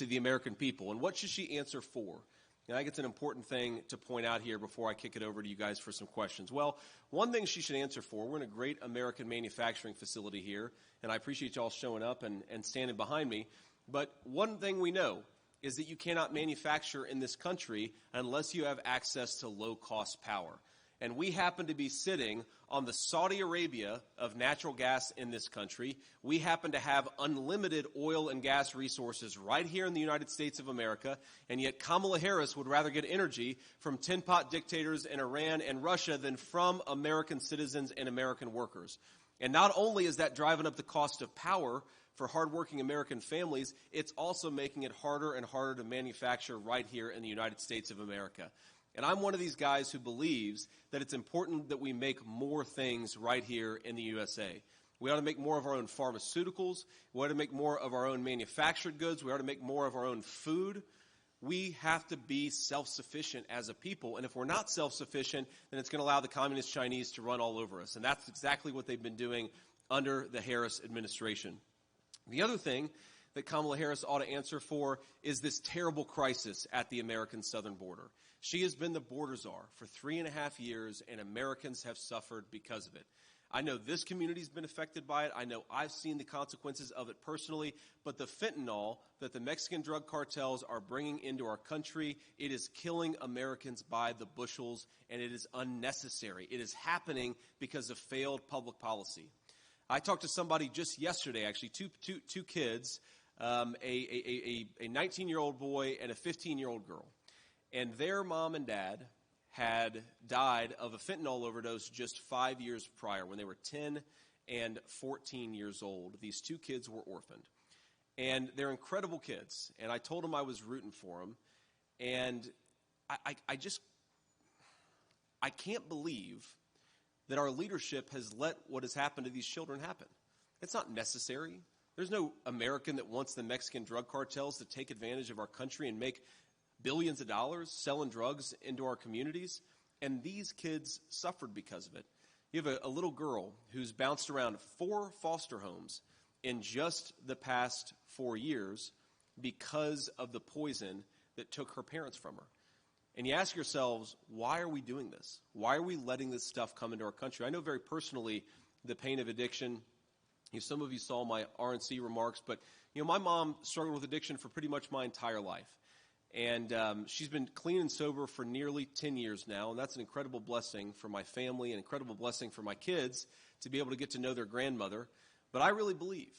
to the American people. And what should she answer for? And I think it's an important thing to point out here before I kick it over to you guys for some questions. Well, one thing she should answer for, we're in a great American manufacturing facility here, and I appreciate y'all showing up and standing behind me. But one thing we know is that you cannot manufacture in this country unless you have access to low-cost power. And we happen to be sitting on the Saudi Arabia of natural gas in this country. We happen to have unlimited oil and gas resources right here in the United States of America, and yet Kamala Harris would rather get energy from tin-pot dictators in Iran and Russia than from American citizens and American workers. And not only is that driving up the cost of power for hardworking American families, it's also making it harder and harder to manufacture right here in the United States of America. And I'm one of these guys who believes that it's important that we make more things right here in the USA. We ought to make more of our own pharmaceuticals. We ought to make more of our own manufactured goods. We ought to make more of our own food. We have to be self-sufficient as a people. And if we're not self-sufficient, then it's going to allow the communist Chinese to run all over us. And that's exactly what they've been doing under the Harris administration. The other thing that Kamala Harris ought to answer for is this terrible crisis at the American southern border. She has been the border czar for 3.5 years, and Americans have suffered because of it. I know this community's been affected by it. I know I've seen the consequences of it personally, but the fentanyl that the Mexican drug cartels are bringing into our country, it is killing Americans by the bushels, and it is unnecessary. It is happening because of failed public policy. I talked to somebody just yesterday, actually, two kids, a 19-year-old boy and a 15-year-old girl. And their mom and dad had died of a fentanyl overdose just 5 years prior when they were 10 and 14 years old. These two kids were orphaned. And they're incredible kids. And I told them I was rooting for them. And I can't believe that our leadership has let what has happened to these children happen. It's not necessary. There's no American that wants the Mexican drug cartels to take advantage of our country and make billions of dollars selling drugs into our communities, and these kids suffered because of it. You have a little girl who's bounced around 4 foster homes in just the past 4 years because of the poison that took her parents from her. And you ask yourselves, why are we doing this? Why are we letting this stuff come into our country? I know very personally the pain of addiction. Some of you saw my RNC remarks, but my mom struggled with addiction for pretty much my entire life. And she's been clean and sober for nearly 10 years now, and that's an incredible blessing for my family, an incredible blessing for my kids to be able to get to know their grandmother. But I really believe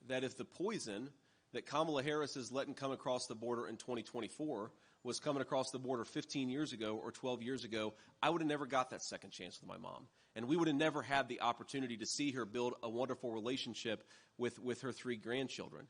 that if the poison that Kamala Harris is letting come across the border in 2024 was coming across the border 15 years ago or 12 years ago, I would have never got that second chance with my mom. And we would have never had the opportunity to see her build a wonderful relationship with her 3 grandchildren.